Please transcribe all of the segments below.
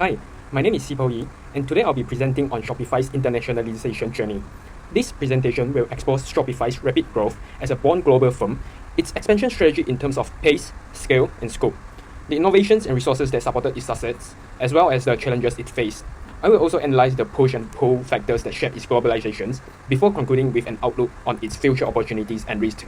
Hi, my name is Sipo Yi, and today I'll be presenting on Shopify's internationalization journey. This presentation will expose Shopify's rapid growth as a born global firm, its expansion strategy in terms of pace, scale, and scope, the innovations and resources that supported its success, as well as the challenges it faced. I will also analyze the push and pull factors that shape its globalizations before concluding with an outlook on its future opportunities and risks.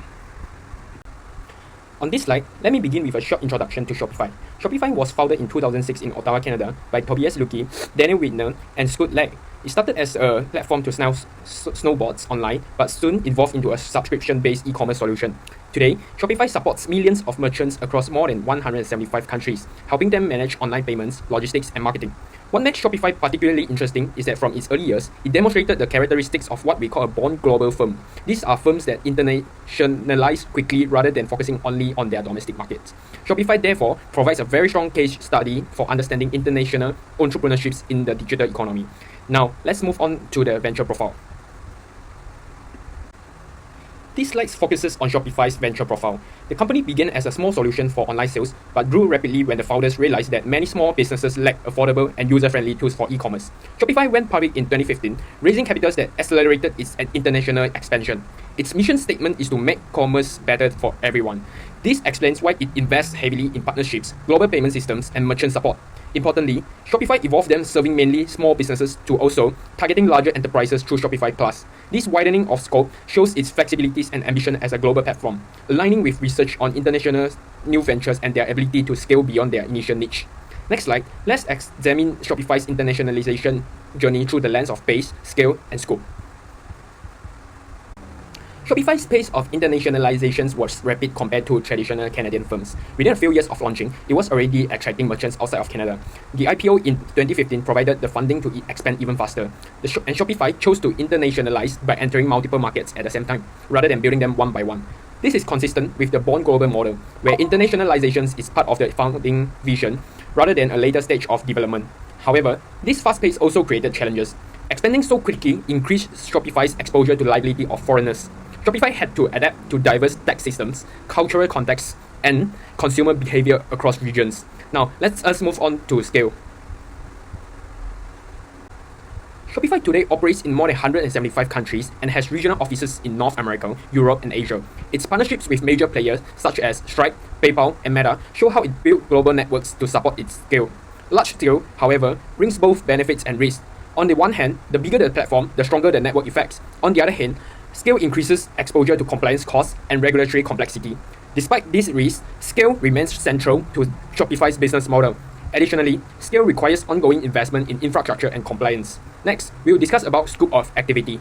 On this slide, let me begin with a short introduction to Shopify. Shopify was founded in 2006 in Ottawa, Canada by Tobias Lütke, Daniel Widner, and Scott Legg. It started as a platform to sell snowboards online, but soon evolved into a subscription-based e-commerce solution. Today, Shopify supports millions of merchants across more than 175 countries, helping them manage online payments, logistics, and marketing. What makes Shopify particularly interesting is that from its early years, it demonstrated the characteristics of what we call a born global firm. These are firms that internationalize quickly rather than focusing only on their domestic markets. Shopify therefore provides a very strong case study for understanding international entrepreneurships in the digital economy. Now, let's move on to the venture profile. This slide focuses on Shopify's venture profile. The company began as a small solution for online sales, but grew rapidly when the founders realized that many small businesses lack affordable and user-friendly tools for e-commerce. Shopify went public in 2015, raising capitals that accelerated its international expansion. Its mission statement is to make commerce better for everyone. This explains why it invests heavily in partnerships, global payment systems, and merchant support. Importantly, Shopify evolved them serving mainly small businesses to also targeting larger enterprises through Shopify Plus. This widening of scope shows its flexibilities and ambition as a global platform, aligning with research on international new ventures and their ability to scale beyond their initial niche. Next slide, let's examine Shopify's internationalization journey through the lens of pace, scale, and scope. Shopify's pace of internationalization was rapid compared to traditional Canadian firms. Within a few years of launching, it was already attracting merchants outside of Canada. The IPO in 2015 provided the funding to expand even faster. And Shopify chose to internationalize by entering multiple markets at the same time, rather than building them one by one. This is consistent with the born global model, where internationalization is part of the founding vision, rather than a later stage of development. However, this fast pace also created challenges. Expanding so quickly increased Shopify's exposure to liability of foreigners. Shopify had to adapt to diverse tax systems, cultural contexts, and consumer behavior across regions. Now, let's move on to scale. Shopify today operates in more than 175 countries and has regional offices in North America, Europe, and Asia. Its partnerships with major players such as Stripe, PayPal, and Meta show how it built global networks to support its scale. Large scale, however, brings both benefits and risks. On the one hand, the bigger the platform, the stronger the network effects. On the other hand, scale increases exposure to compliance costs and regulatory complexity. Despite these risks, scale remains central to Shopify's business model. Additionally, scale requires ongoing investment in infrastructure and compliance. Next, we will discuss about scope of activity.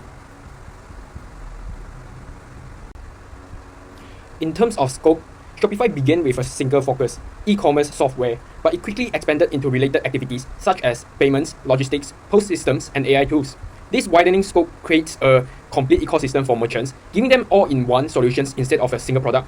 In terms of scope, Shopify began with a single focus, e-commerce software, but it quickly expanded into related activities such as payments, logistics, post systems, and AI tools. This widening scope creates a complete ecosystem for merchants, giving them all-in-one solutions instead of a single product.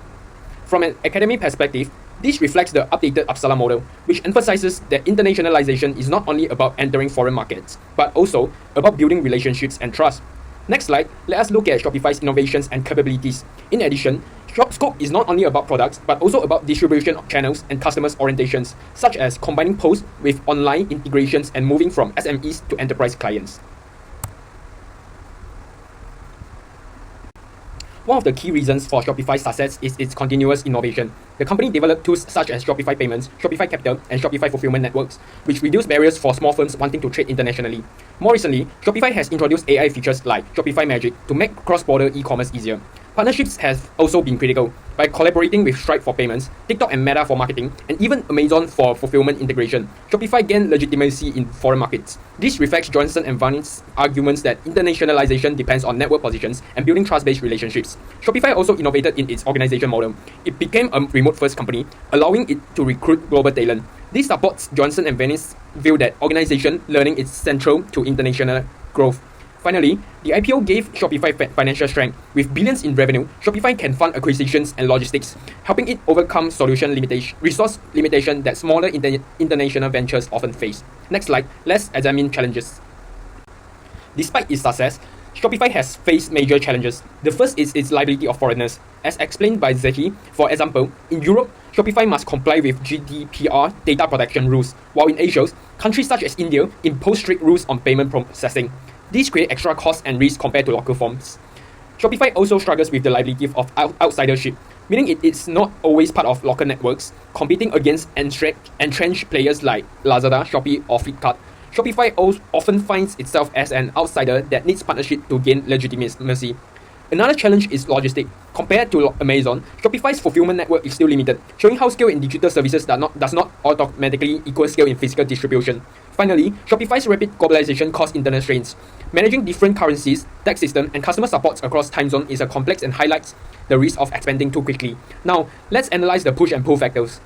From an academic perspective, this reflects the updated Uppsala model, which emphasizes that internationalization is not only about entering foreign markets, but also about building relationships and trust. Next slide, let us look at Shopify's innovations and capabilities. In addition, scope is not only about products, but also about distribution channels and customers' orientations, such as combining posts with online integrations and moving from SMEs to enterprise clients. One of the key reasons for Shopify's success is its continuous innovation. The company developed tools such as Shopify Payments, Shopify Capital, and Shopify Fulfillment Networks, which reduce barriers for small firms wanting to trade internationally. More recently, Shopify has introduced AI features like Shopify Magic to make cross-border e-commerce easier. Partnerships have also been critical. By collaborating with Stripe for payments, TikTok and Meta for marketing, and even Amazon for fulfillment integration, Shopify gained legitimacy in foreign markets. This reflects Johnson and Vance's arguments that internationalization depends on network positions and building trust-based relationships. Shopify also innovated in its organization model. It became a remote-first company, allowing it to recruit global talent. This supports Johnson and Vance's view that organization learning is central to international growth. Finally, the IPO gave Shopify financial strength. With billions in revenue, Shopify can fund acquisitions and logistics, helping it overcome resource limitation that smaller international ventures often face. Next slide, let's examine challenges. Despite its success, Shopify has faced major challenges. The first is its liability of foreigners. As explained by Zeki, for example, in Europe, Shopify must comply with GDPR data protection rules, while in Asia, countries such as India impose strict rules on payment processing. These create extra costs and risks compared to local firms. Shopify also struggles with the liability of outsidership, meaning it is not always part of local networks, competing against entrenched players like Lazada, Shopee, or Flipkart. Shopify often finds itself as an outsider that needs partnership to gain legitimacy. Another challenge is logistics. Compared to Amazon, Shopify's fulfillment network is still limited, showing how scale in digital services does not automatically equal scale in physical distribution. Finally, Shopify's rapid globalization causes internal strains. Managing different currencies, tax systems, and customer supports across time zones is a complex and highlights the risk of expanding too quickly. Now, let's analyze the push and pull factors.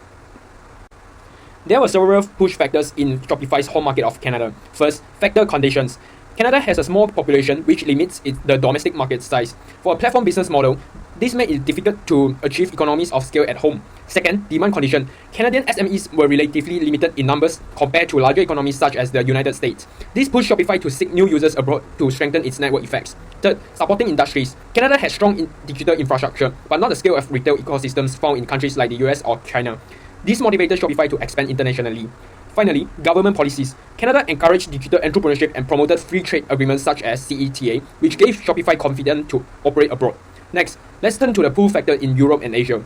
There were several push factors in Shopify's home market of Canada. First, factor conditions. Canada has a small population which limits the domestic market size. For a platform business model, this made it difficult to achieve economies of scale at home. Second, demand condition. Canadian SMEs were relatively limited in numbers compared to larger economies such as the United States. This pushed Shopify to seek new users abroad to strengthen its network effects. Third, supporting industries. Canada has strong digital infrastructure, but not the scale of retail ecosystems found in countries like the US or China. This motivated Shopify to expand internationally. Finally, government policies. Canada encouraged digital entrepreneurship and promoted free trade agreements such as CETA, which gave Shopify confidence to operate abroad. Next, let's turn to the pull factor in Europe and Asia.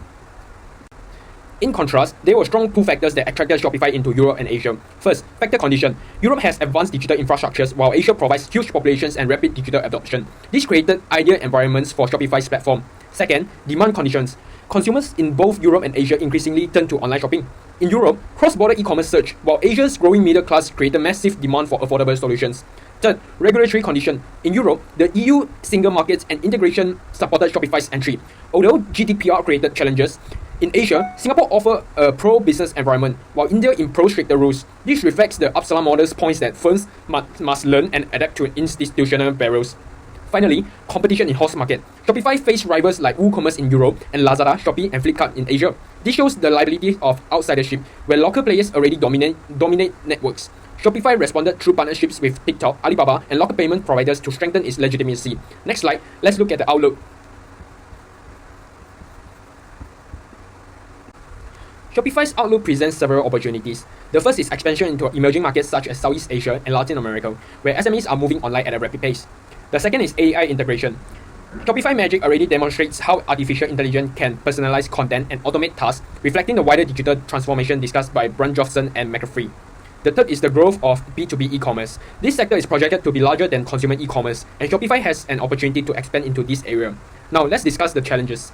In contrast, there were strong pull factors that attracted Shopify into Europe and Asia. First, factor condition. Europe has advanced digital infrastructures while Asia provides huge populations and rapid digital adoption. This created ideal environments for Shopify's platform. Second, demand conditions. Consumers in both Europe and Asia increasingly turn to online shopping. In Europe, cross-border e-commerce surged, while Asia's growing middle class created massive demand for affordable solutions. Third, regulatory condition. In Europe, the EU single market and integration supported Shopify's entry. Although GDPR created challenges, in Asia, Singapore offers a pro-business environment, while India imposed stricter rules. This reflects the Absalom model's points that firms must learn and adapt to institutional barriers. Finally, competition in host market. Shopify faced rivals like WooCommerce in Europe and Lazada, Shopee, and Flipkart in Asia. This shows the liability of outsidership, where local players already dominate networks. Shopify responded through partnerships with TikTok, Alibaba, and local payment providers to strengthen its legitimacy. Next slide, let's look at the outlook. Shopify's outlook presents several opportunities. The first is expansion into emerging markets such as Southeast Asia and Latin America, where SMEs are moving online at a rapid pace. The second is AI integration. Shopify Magic already demonstrates how artificial intelligence can personalize content and automate tasks, reflecting the wider digital transformation discussed by Brun Jofson and McAfee. The third is the growth of B2B e-commerce. This sector is projected to be larger than consumer e-commerce, and Shopify has an opportunity to expand into this area. Now, let's discuss the challenges.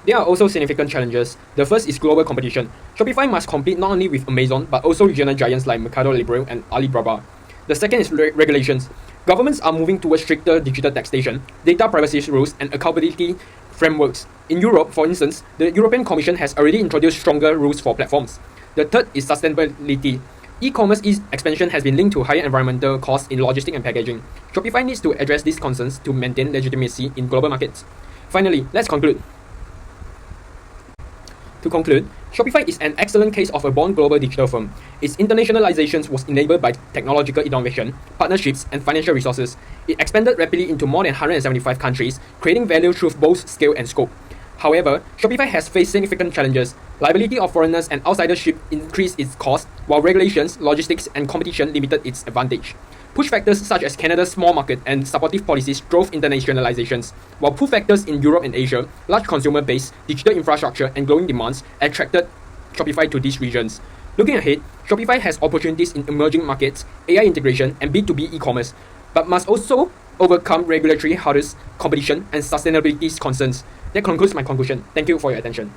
There are also significant challenges. The first is global competition. Shopify must compete not only with Amazon, but also regional giants like Mercado Libre and Alibaba. The second is regulations. Governments are moving towards stricter digital taxation, data privacy rules, and accountability frameworks. In Europe, for instance, the European Commission has already introduced stronger rules for platforms. The third is sustainability. E-commerce expansion has been linked to higher environmental costs in logistics and packaging. Shopify needs to address these concerns to maintain legitimacy in global markets. Finally, let's conclude. To conclude, Shopify is an excellent case of a born global digital firm. Its internationalization was enabled by technological innovation, partnerships, and financial resources. It expanded rapidly into more than 175 countries, creating value through both scale and scope. However, Shopify has faced significant challenges. Liability of foreigners and outsidership increased its cost, while regulations, logistics, and competition limited its advantage. Push factors such as Canada's small market and supportive policies drove internationalizations, while pull factors in Europe and Asia, large consumer base, digital infrastructure, and growing demands attracted Shopify to these regions. Looking ahead, Shopify has opportunities in emerging markets, AI integration, and B2B e-commerce, but must also overcome regulatory hurdles, competition, and sustainability concerns. That concludes my conclusion. Thank you for your attention.